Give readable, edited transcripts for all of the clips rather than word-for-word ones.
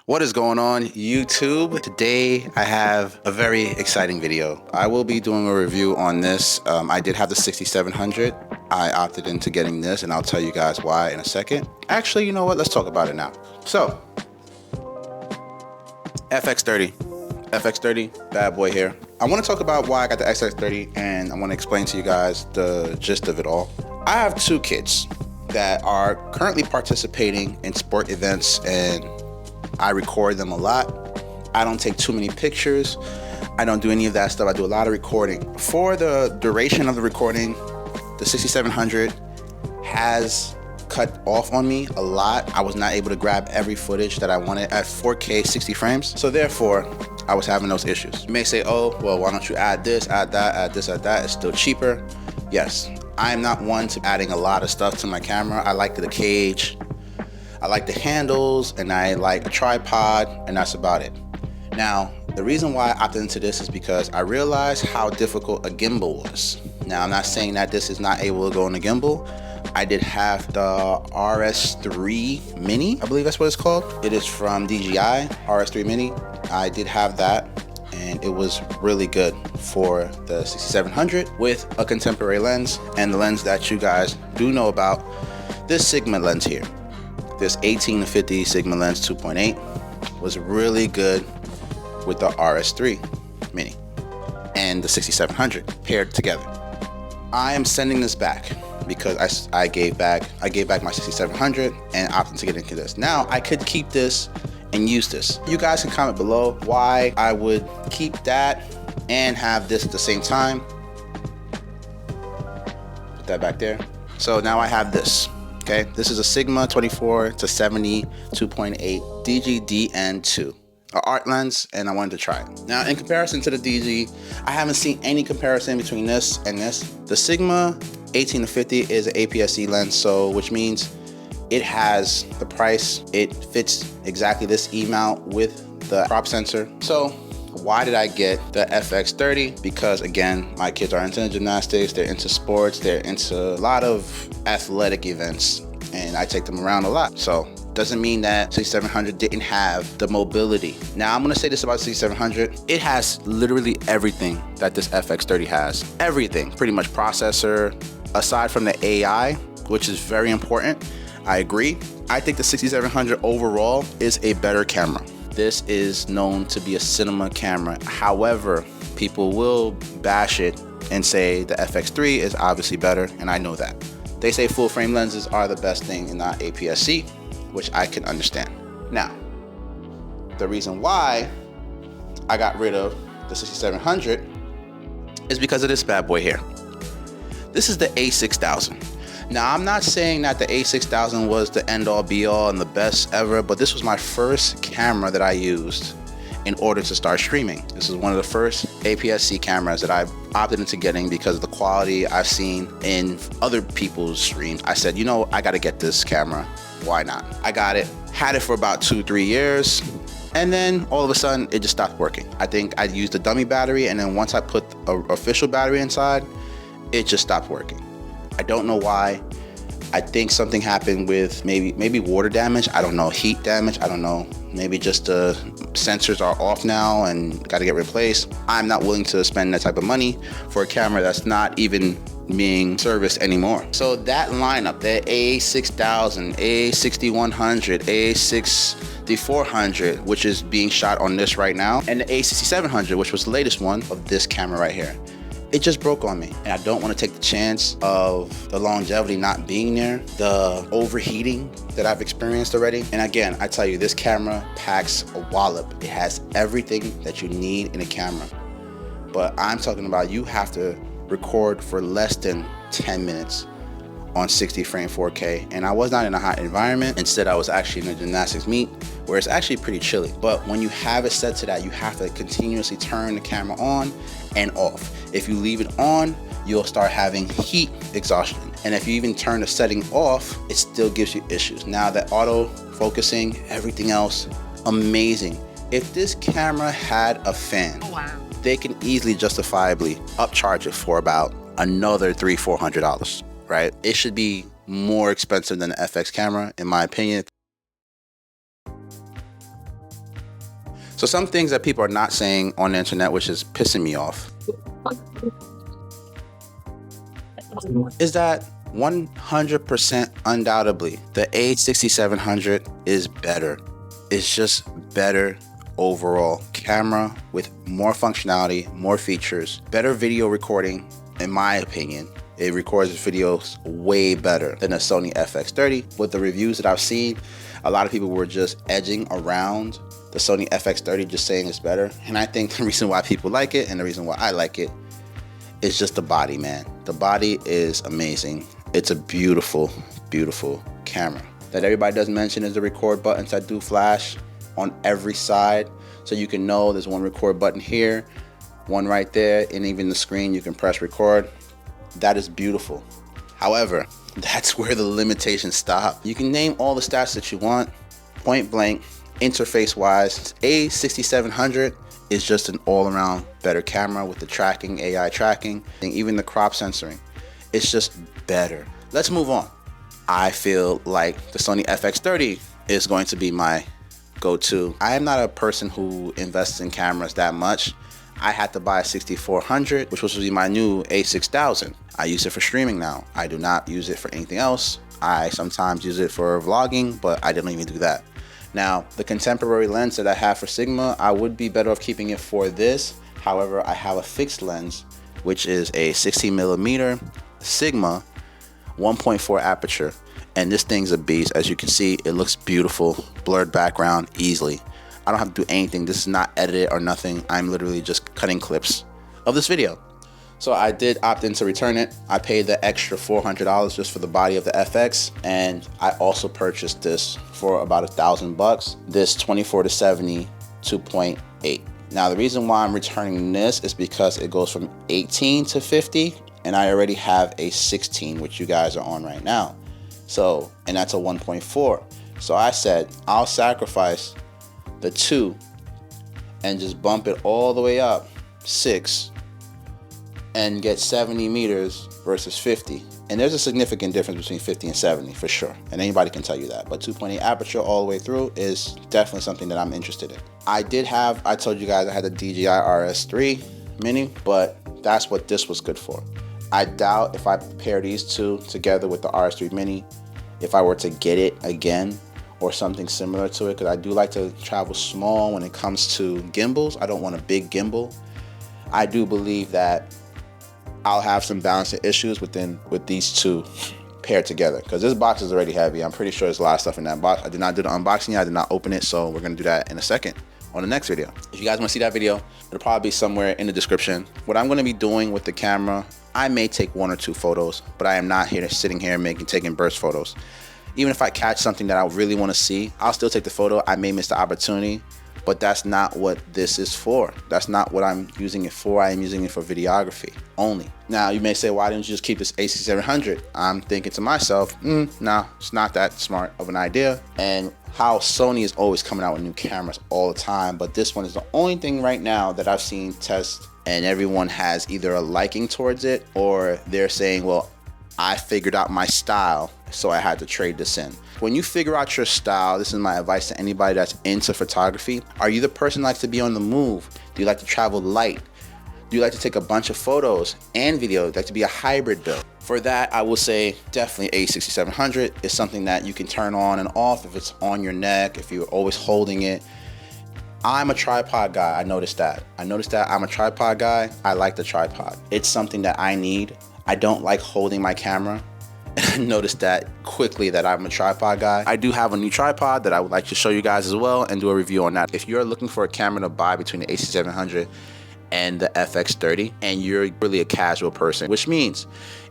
What is going on, YouTube? Today I have a very exciting video. I will be doing a review on this. I did have the 6700. I opted into getting this and I'll tell you guys why in a second. Actually, you know what? Let's talk about it now. So, Fx30. Fx30, bad boy here. I want to talk about why I got the Fx30 and I want to explain to you guys the gist of it all. I have two kids that are currently participating in sport events and I record them a lot. I don't take too many pictures. I don't do any of that stuff. I do a lot of recording. For the duration of the recording, the 6700 has cut off on me a lot. I was not able to grab every footage that I wanted at 4K 60 frames. So therefore, I was having those issues. You may say, oh, well, why don't you add this, add that, add this, add that? It's still cheaper. Yes, I am not one to adding a lot of stuff to my camera. I like the cage, I like the handles, and I like a tripod, and that's about it. Now, the reason why I opted into this is because I realized how difficult a gimbal was. Now, I'm not saying that this is not able to go in a gimbal. I did have the RS3 Mini, I believe that's what it's called. It is from DJI, RS3 Mini. I did have that, and it was really good for the 6700 with a contemporary lens, and the lens that you guys do know about, this Sigma lens here. This 18-50 Sigma lens 2.8 was really good with the RS3 Mini and the 6700 paired together. I am sending this back because I gave back my 6700 and opted to get into this. Now I could keep this and use this. You guys can comment below why I would keep that and have this at the same time. Put that back there. So now I have this. Okay, this is a Sigma 24-70 2.8 DG-DN2, an art lens, and I wanted to try it. Now, in comparison to the DG, I haven't seen any comparison between this and this. The Sigma 18-50 is an APS-C lens, so which means it has the price. It fits exactly this E mount with the crop sensor. So why did I get the Fx30? Because again, my kids are into gymnastics, they're into sports, they're into a lot of athletic events, and I take them around a lot. So doesn't mean that 6700 didn't have the mobility. Now I'm gonna say this about 6700, it has literally everything that this Fx30 has. Everything, pretty much processor, aside from the AI, which is very important. I agree. I think the 6700 overall is a better camera. This is known to be a cinema camera. However, people will bash it and say the Fx3 is obviously better, and I know that. They say full frame lenses are the best thing and not APS-C, which I can understand. Now, the reason why I got rid of the 6700 is because of this bad boy here. This is the A6000. Now, I'm not saying that the A6000 was the end-all be-all and the best ever, but this was my first camera that I used in order to start streaming. This is one of the first APS-C cameras that I opted into getting because of the quality I've seen in other people's streams. I said, you know, I gotta get this camera. Why not? I got it, had it for about 2-3 years, and then all of a sudden, it just stopped working. I think I used a dummy battery, and then once I put an official battery inside, it just stopped working. I don't know why. I think something happened with maybe water damage. I don't know, heat damage. I don't know. Maybe just the sensors are off now and got to get replaced. I'm not willing to spend that type of money for a camera that's not even being serviced anymore. So that lineup, the A6000, A6100, A6400, which is being shot on this right now, and the A6700, which was the latest one of this camera right here. It just broke on me, and I don't want to take the chance of the longevity not being there, the overheating that I've experienced already. And again, I tell you, this camera packs a wallop. It has everything that you need in a camera. But I'm talking about you have to record for less than 10 minutes on 60 frame 4K, and I was not in a hot environment. Instead, I was actually in a gymnastics meet where it's actually pretty chilly. But when you have it set to that, you have to continuously turn the camera on and off. If you leave it on, you'll start having heat exhaustion. And if you even turn the setting off, it still gives you issues. Now that auto focusing, everything else, amazing. If this camera had a fan, oh, wow, they can easily justifiably upcharge it for about another $300-400. Right? It should be more expensive than the FX camera, in my opinion. So some things that people are not saying on the internet, which is pissing me off, is that 100% undoubtedly the A6700 is better. It's just better overall camera with more functionality, more features, better video recording. In my opinion, it records videos way better than the Sony Fx30. With the reviews that I've seen, a lot of people were just edging around the Sony Fx30, just saying it's better. And I think the reason why people like it and the reason why I like it is just the body, man. The body is amazing. It's a beautiful, beautiful camera. That everybody doesn't mention is the record buttons that do flash on every side. So you can know there's one record button here, one right there, and even the screen you can press record. That is beautiful. However, that's where the limitations stop. You can name all the stats that you want, point blank, interface wise. A6700 is just an all-around better camera with the tracking, AI tracking, and even the crop censoring. It's just better. Let's move on. I feel like the Sony Fx30 is going to be my go-to. I am not a person who invests in cameras that much. I had to buy a 6400, which was my new A6000. I use it for streaming now. I do not use it for anything else. I sometimes use it for vlogging, but I didn't even do that. Now, the contemporary lens that I have for Sigma, I would be better off keeping it for this. However, I have a fixed lens, which is a 16mm Sigma 1.4 aperture. And this thing's a beast. As you can see, it looks beautiful, blurred background easily. I don't have to do anything. This is not edited or nothing. I'm literally just cutting clips of this video. So I did opt in to return it. I paid the extra $400 just for the body of the FX, and I also purchased this for about $1,000. This 24-70 2.8. Now the reason why I'm returning this is because it goes from 18 to 50, and I already have a 16, which you guys are on right now. So, and that's a 1.4. So I said I'll sacrifice the 2 and just bump it all the way up 6 and get 70 meters versus 50. And there's a significant difference between 50 and 70 for sure, and anybody can tell you that. But 2.8 aperture all the way through is definitely something that I'm interested in. I told you guys I had the DJI RS3 Mini, but that's what this was good for. I doubt if I pair these two together with the RS3 Mini, if I were to get it again or something similar to it, because I do like to travel small when it comes to gimbals. I don't want a big gimbal. I do believe that I'll have some balancing issues with these two paired together, because this box is already heavy. I'm pretty sure there's a lot of stuff in that box. I did not do the unboxing yet. I did not open it, so we're gonna do that in a second on the next video. If you guys want to see that video, it'll probably be somewhere in the description. What I'm going to be doing with the camera, I may take 1 or 2 photos, but I am not sitting here taking burst photos. Even if I catch something that I really want to see, I'll still take the photo. I may miss the opportunity, but that's not what this is for. That's not what I'm using it for. I am using it for videography only. Now you may say, why didn't you just keep this A6700? I'm thinking to myself, nah, it's not that smart of an idea. And how Sony is always coming out with new cameras all the time, but this one is the only thing right now that I've seen test, and everyone has either a liking towards it or they're saying, well, I figured out my style, so I had to trade this in. When you figure out your style, this is my advice to anybody that's into photography. Are you the person that likes to be on the move? Do you like to travel light? Do you like to take a bunch of photos and videos? Do you like to be a hybrid build? For that, I will say definitely A6700 is something that you can turn on and off if it's on your neck, if you're always holding it. I'm a tripod guy. I noticed that. I'm a tripod guy. I like the tripod. It's something that I need. I don't like holding my camera. And I noticed that quickly that I'm a tripod guy. I do have a new tripod that I would like to show you guys as well and do a review on that. If you're looking for a camera to buy between the A6700 and the Fx30 and you're really a casual person, which means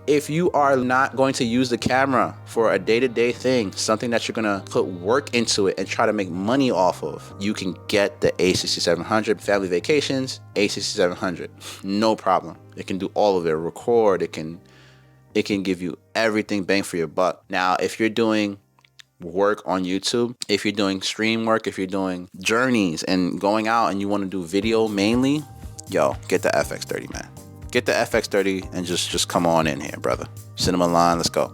if you are not going to use the camera for a day-to-day thing, something that you're gonna put work into it and try to make money off of, you can get the A6700. Family vacations, A6700, no problem. It can do all of it. Record, it can give you everything, bang for your buck. Now, if you're doing work on YouTube, if you're doing stream work, if you're doing journeys and going out and you want to do video mainly, yo, get the Fx30, man. Get the Fx30 and just come on in here, brother. Cinema line, let's go.